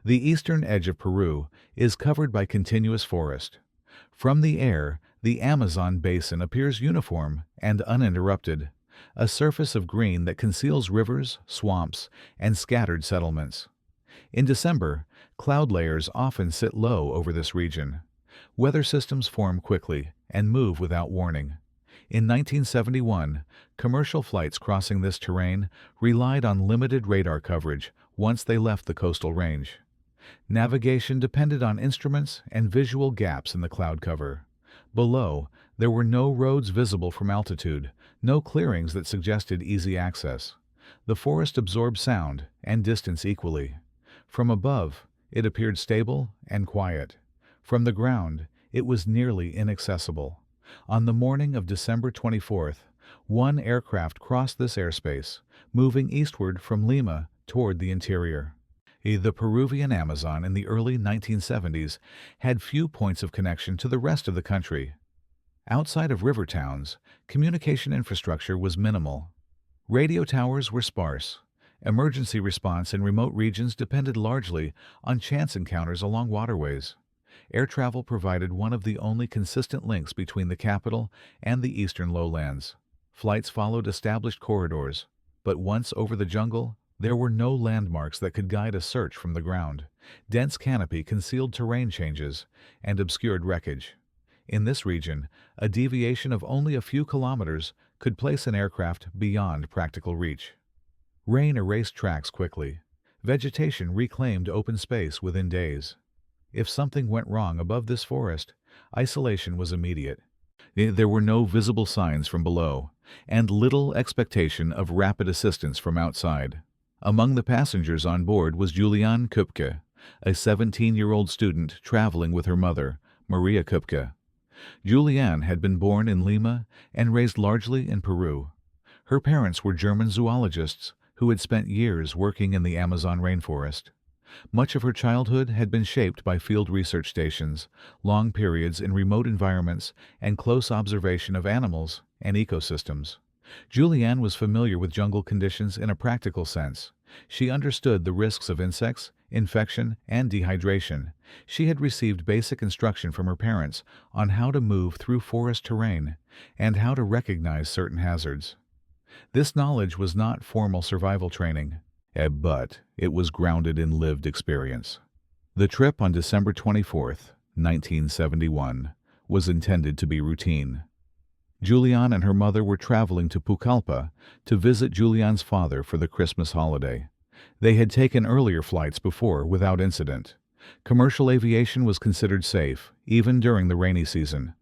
The eastern edge of Peru is covered by continuous forest. From the air, the Amazon basin appears uniform and uninterrupted, a surface of green that conceals rivers, swamps, and scattered settlements. In December, cloud layers often sit low over this region. Weather systems form quickly and move without warning. In 1971, commercial flights crossing this terrain relied on limited radar coverage once they left the coastal range. Navigation depended on instruments and visual gaps in the cloud cover. Below, there were no roads visible from altitude, no clearings that suggested easy access. The forest absorbed sound and distance equally. From above, it appeared stable and quiet. From the ground, it was nearly inaccessible. On the morning of December 24th, one aircraft crossed this airspace, moving eastward from Lima toward the interior. The Peruvian Amazon in the early 1970s had few points of connection to the rest of the country. Outside of river towns, communication infrastructure was minimal. Radio towers were sparse. Emergency response in remote regions depended largely on chance encounters along waterways. Air travel provided one of the only consistent links between the capital and the eastern lowlands. Flights followed established corridors, but once over the jungle, there were no landmarks that could guide a search from the ground. Dense canopy concealed terrain changes and obscured wreckage. In this region, a deviation of only a few kilometers could place an aircraft beyond practical reach. Rain erased tracks quickly. Vegetation reclaimed open space within days. If something went wrong above this forest, isolation was immediate. There were no visible signs from below, and little expectation of rapid assistance from outside. Among the passengers on board was Juliane Koepcke, a 17-year-old student traveling with her mother, Maria Koepcke. Juliane had been born in Lima and raised largely in Peru. Her parents were German zoologists who had spent years working in the Amazon rainforest. Much of her childhood had been shaped by field research stations, long periods in remote environments, and close observation of animals and ecosystems. Juliane was familiar with jungle conditions in a practical sense. She understood the risks of insects, infection, and dehydration. She had received basic instruction from her parents on how to move through forest terrain and how to recognize certain hazards. This knowledge was not formal survival training, but it was grounded in lived experience. The trip on December 24th, 1971, was intended to be routine. Juliane and her mother were traveling to Pucallpa to visit Juliane's father for the Christmas holiday. They had taken earlier flights before without incident. Commercial aviation was considered safe, even during the rainy season.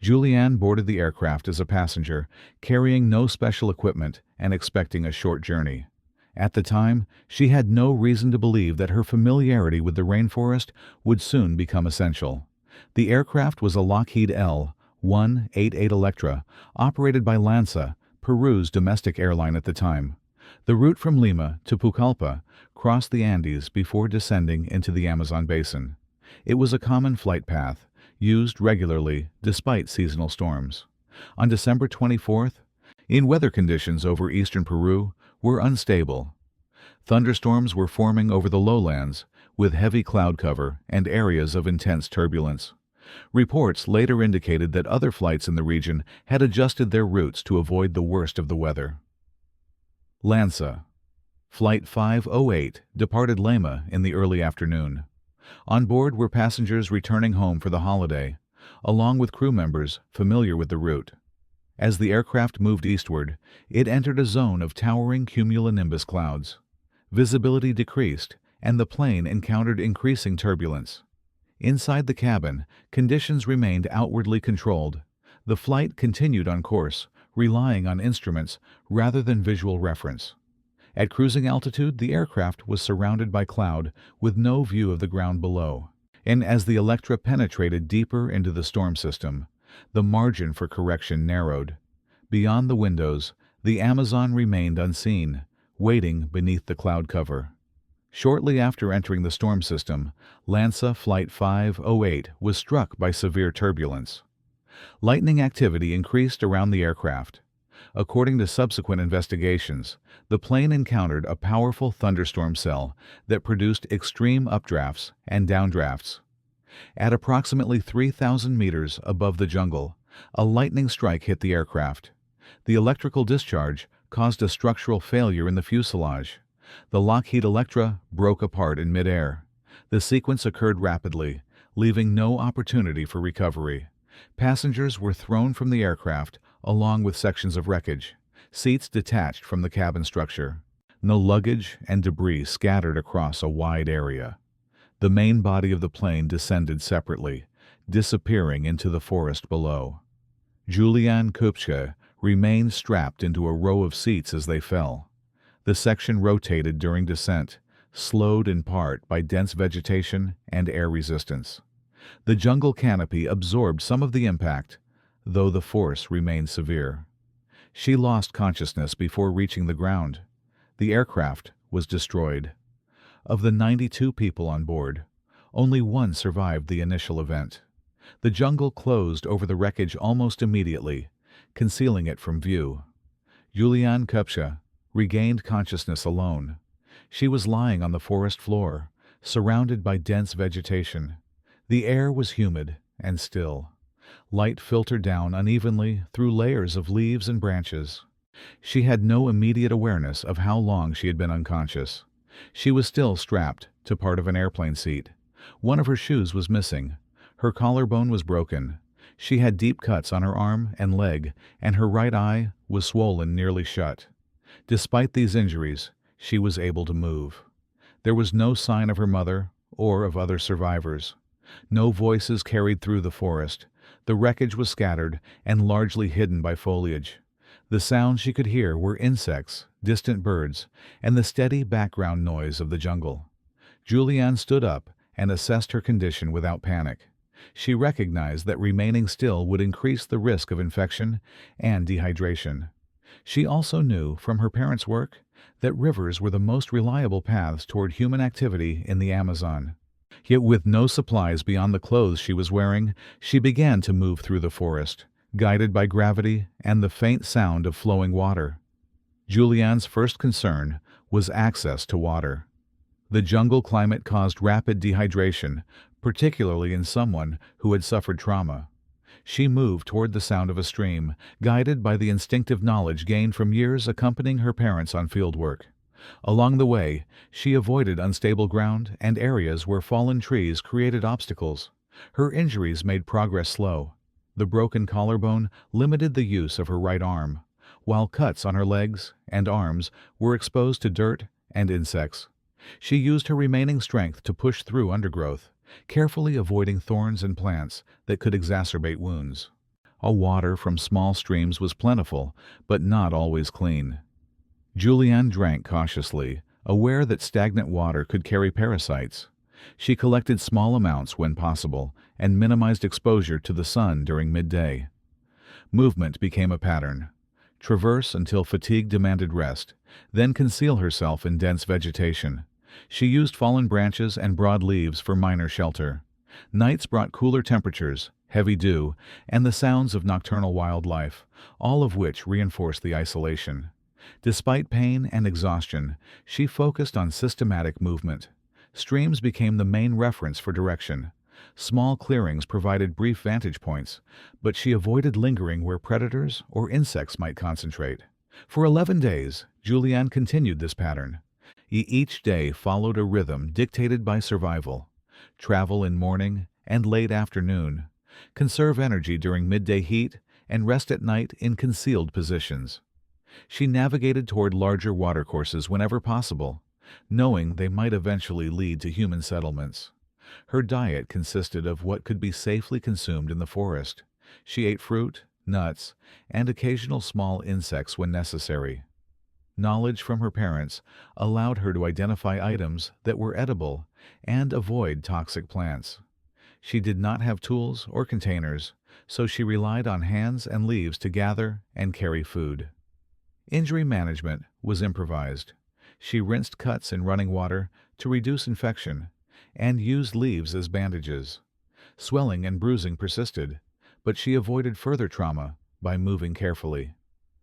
Juliane boarded the aircraft as a passenger, carrying no special equipment and expecting a short journey. At the time, she had no reason to believe that her familiarity with the rainforest would soon become essential. The aircraft was a Lockheed L-188 Electra, operated by LANSA, Peru's domestic airline at the time. The route from Lima to Pucallpa crossed the Andes before descending into the Amazon basin. It was a common flight path, used regularly despite seasonal storms. On December 24th, weather conditions over eastern Peru were unstable. Thunderstorms were forming over the lowlands, with heavy cloud cover and areas of intense turbulence. Reports later indicated that other flights in the region had adjusted their routes to avoid the worst of the weather. LANSA Flight 508 departed Lima in the early afternoon. On board were passengers returning home for the holiday, along with crew members familiar with the route. As the aircraft moved eastward, it entered a zone of towering cumulonimbus clouds. Visibility decreased, and the plane encountered increasing turbulence. Inside the cabin, conditions remained outwardly controlled. The flight continued on course, relying on instruments rather than visual reference. At cruising altitude, the aircraft was surrounded by cloud with no view of the ground below. And as the Electra penetrated deeper into the storm system, the margin for correction narrowed. Beyond the windows, the Amazon remained unseen, waiting beneath the cloud cover. Shortly after entering the storm system, LANSA Flight 508 was struck by severe turbulence. Lightning activity increased around the aircraft. According to subsequent investigations, the plane encountered a powerful thunderstorm cell that produced extreme updrafts and downdrafts. At approximately 3,000 meters above the jungle, a lightning strike hit the aircraft. The electrical discharge caused a structural failure in the fuselage. The Lockheed Electra broke apart in midair. The sequence occurred rapidly, leaving no opportunity for recovery. Passengers were thrown from the aircraft along with sections of wreckage, seats detached from the cabin structure. No luggage and debris scattered across a wide area. The main body of the plane descended separately, disappearing into the forest below. Juliane Koepcke remained strapped into a row of seats as they fell. The section rotated during descent, slowed in part by dense vegetation and air resistance. The jungle canopy absorbed some of the impact, though the force remained severe. She lost consciousness before reaching the ground. The aircraft was destroyed. Of the 92 people on board, only one survived the initial event. The jungle closed over the wreckage almost immediately, concealing it from view. Juliane Koepcke regained consciousness alone. She was lying on the forest floor, surrounded by dense vegetation. The air was humid and still. Light filtered down unevenly through layers of leaves and branches. She had no immediate awareness of how long she had been unconscious. She was still strapped to part of an airplane seat. One of her shoes was missing. Her collarbone was broken. She had deep cuts on her arm and leg, and her right eye was swollen nearly shut. Despite these injuries, she was able to move. There was no sign of her mother or of other survivors. No voices carried through the forest. The wreckage was scattered and largely hidden by foliage. The sounds she could hear were insects, distant birds, and the steady background noise of the jungle. Juliane stood up and assessed her condition without panic. She recognized that remaining still would increase the risk of infection and dehydration. She also knew from her parents' work that rivers were the most reliable paths toward human activity in the Amazon. Yet with no supplies beyond the clothes she was wearing, she began to move through the forest, guided by gravity and the faint sound of flowing water. Juliane's first concern was access to water. The jungle climate caused rapid dehydration, particularly in someone who had suffered trauma. She moved toward the sound of a stream, guided by the instinctive knowledge gained from years accompanying her parents on fieldwork. Along the way, she avoided unstable ground and areas where fallen trees created obstacles. Her injuries made progress slow. The broken collarbone limited the use of her right arm, while cuts on her legs and arms were exposed to dirt and insects. She used her remaining strength to push through undergrowth, carefully avoiding thorns and plants that could exacerbate wounds. Water from small streams was plentiful, but not always clean. Juliane drank cautiously, aware that stagnant water could carry parasites. She collected small amounts when possible and minimized exposure to the sun during midday. Movement became a pattern. Traverse until fatigue demanded rest, then conceal herself in dense vegetation. She used fallen branches and broad leaves for minor shelter. Nights brought cooler temperatures, heavy dew, and the sounds of nocturnal wildlife, all of which reinforced the isolation. Despite pain and exhaustion, she focused on systematic movement. Streams became the main reference for direction. Small clearings provided brief vantage points, but she avoided lingering where predators or insects might concentrate. For 11 days, Juliane continued this pattern. Each day followed a rhythm dictated by survival. Travel in morning and late afternoon. Conserve energy during midday heat and rest at night in concealed positions. She navigated toward larger watercourses whenever possible, knowing they might eventually lead to human settlements. Her diet consisted of what could be safely consumed in the forest. She ate fruit, nuts, and occasional small insects when necessary. Knowledge from her parents allowed her to identify items that were edible and avoid toxic plants. She did not have tools or containers, so she relied on hands and leaves to gather and carry food. Injury management was improvised. She rinsed cuts in running water to reduce infection and used leaves as bandages. Swelling and bruising persisted, but she avoided further trauma by moving carefully.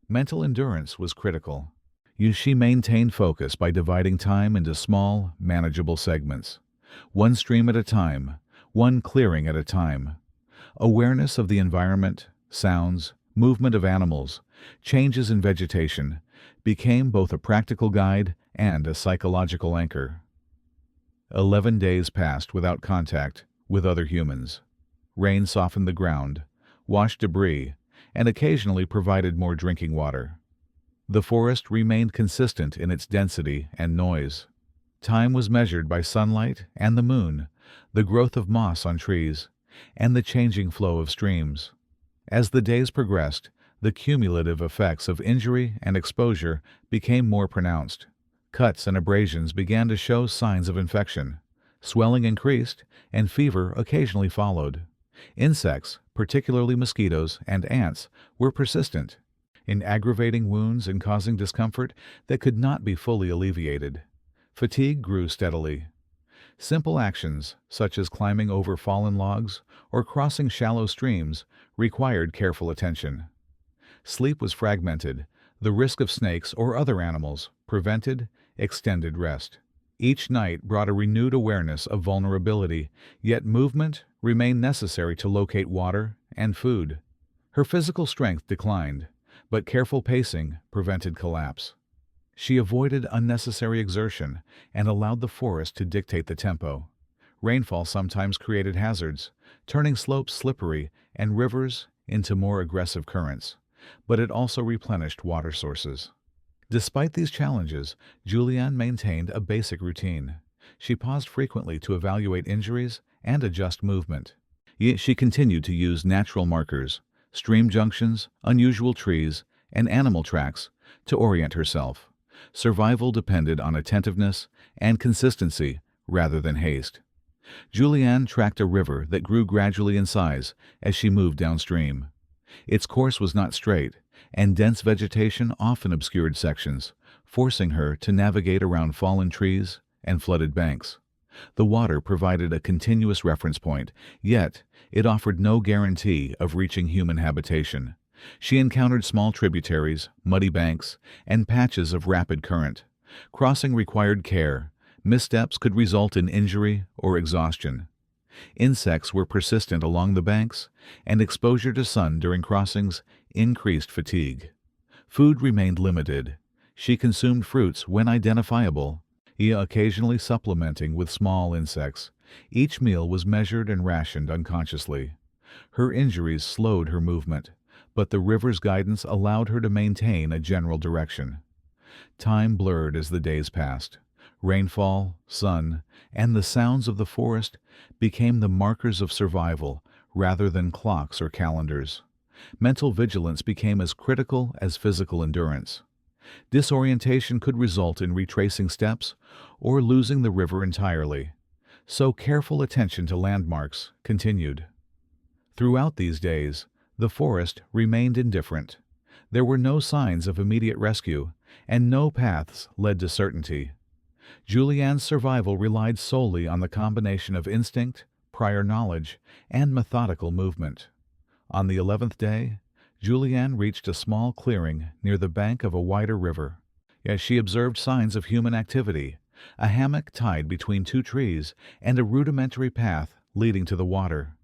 Mental endurance was critical. She maintained focus by dividing time into small, manageable segments. One stream at a time, one clearing at a time. Awareness of the environment, sounds, movement of animals, changes in vegetation, became both a practical guide and a psychological anchor. 11 days passed without contact with other humans. Rain softened the ground, washed debris, and occasionally provided more drinking water. The forest remained consistent in its density and noise. Time was measured by sunlight and the moon, the growth of moss on trees, and the changing flow of streams. As the days progressed, the cumulative effects of injury and exposure became more pronounced. Cuts and abrasions began to show signs of infection. Swelling increased, and fever occasionally followed. Insects, particularly mosquitoes and ants, were persistent, in aggravating wounds and causing discomfort that could not be fully alleviated. Fatigue grew steadily. Simple actions, such as climbing over fallen logs or crossing shallow streams, required careful attention. Sleep was fragmented. The risk of snakes or other animals prevented extended rest. Each night brought a renewed awareness of vulnerability, yet movement remained necessary to locate water and food. Her physical strength declined, but careful pacing prevented collapse. She avoided unnecessary exertion and allowed the forest to dictate the tempo. Rainfall sometimes created hazards, turning slopes slippery and rivers into more aggressive currents, but it also replenished water sources. Despite these challenges, Juliane maintained a basic routine. She paused frequently to evaluate injuries and adjust movement. Yet she continued to use natural markers, stream junctions, unusual trees, and animal tracks to orient herself. Survival depended on attentiveness and consistency rather than haste. Juliane tracked a river that grew gradually in size as she moved downstream. Its course was not straight, and dense vegetation often obscured sections, forcing her to navigate around fallen trees and flooded banks. The water provided a continuous reference point, yet it offered no guarantee of reaching human habitation. She encountered small tributaries, muddy banks, and patches of rapid current. Crossing required care. Missteps could result in injury or exhaustion. Insects were persistent along the banks, and exposure to sun during crossings increased fatigue. Food remained limited. She consumed fruits when identifiable, occasionally supplementing with small insects. Each meal was measured and rationed unconsciously. Her injuries slowed her movement, but the river's guidance allowed her to maintain a general direction. Time blurred as the days passed. Rainfall, sun, and the sounds of the forest became the markers of survival rather than clocks or calendars. Mental vigilance became as critical as physical endurance. Disorientation could result in retracing steps or losing the river entirely, so careful attention to landmarks continued. Throughout these days, the forest remained indifferent. There were no signs of immediate rescue, and no paths led to certainty. Juliane's survival relied solely on the combination of instinct, prior knowledge, and methodical movement. On the 11th day, Juliane reached a small clearing near the bank of a wider river. As she observed signs of human activity, a hammock tied between two trees and a rudimentary path leading to the water.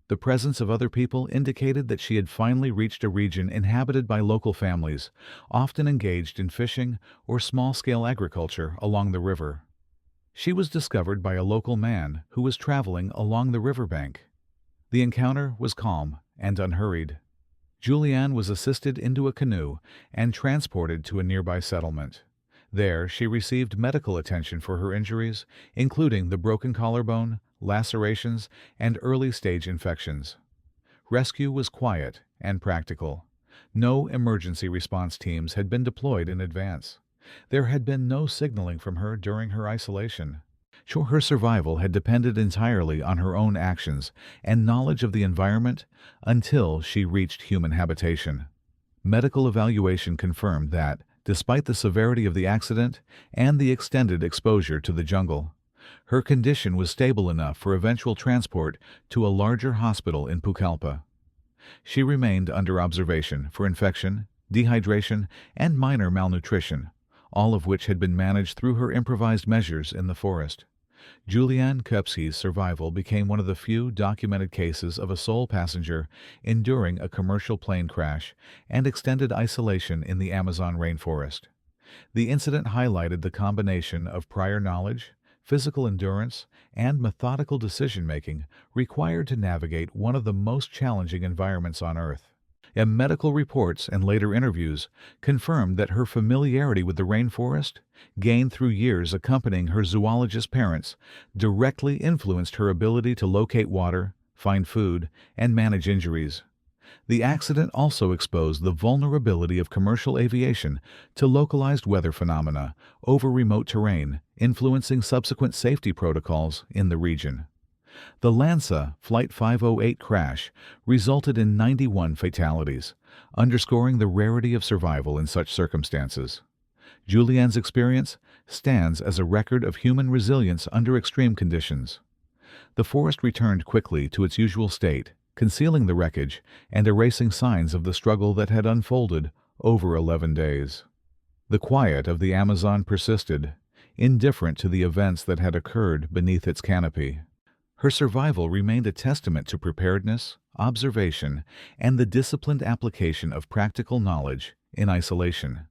The presence of other people indicated that she had finally reached a region inhabited by local families, often engaged in fishing or small-scale agriculture along the river. She was discovered by a local man who was traveling along the riverbank. The encounter was calm and unhurried. Juliane was assisted into a canoe and transported to a nearby settlement. There, she received medical attention for her injuries, including the broken collarbone, lacerations, and early-stage infections. Rescue was quiet and practical. No emergency response teams had been deployed in advance. There had been no signaling from her during her isolation. Her survival had depended entirely on her own actions and knowledge of the environment until she reached human habitation. Medical evaluation confirmed that, despite the severity of the accident and the extended exposure to the jungle, her condition was stable enough for eventual transport to a larger hospital in Koepcke. She remained under observation for infection dehydration, and minor malnutrition, all of which had been managed through her improvised measures in the forest. Juliane Koepcke's survival became one of the few documented cases of a sole passenger enduring a commercial plane crash and extended isolation in the Amazon rainforest. The incident highlighted the combination of prior knowledge, physical endurance, and methodical decision-making required to navigate one of the most challenging environments on Earth. And medical reports and later interviews confirmed that her familiarity with the rainforest, gained through years accompanying her zoologist parents, directly influenced her ability to locate water, find food, and manage injuries. The accident also exposed the vulnerability of commercial aviation to localized weather phenomena over remote terrain, influencing subsequent safety protocols in the region. The LANSA Flight 508 crash resulted in 91 fatalities, underscoring the rarity of survival in such circumstances. Juliane's experience stands as a record of human resilience under extreme conditions. The forest returned quickly to its usual state, concealing the wreckage and erasing signs of the struggle that had unfolded over 11 days. The quiet of the Amazon persisted, indifferent to the events that had occurred beneath its canopy. Her survival remained a testament to preparedness, observation, and the disciplined application of practical knowledge in isolation.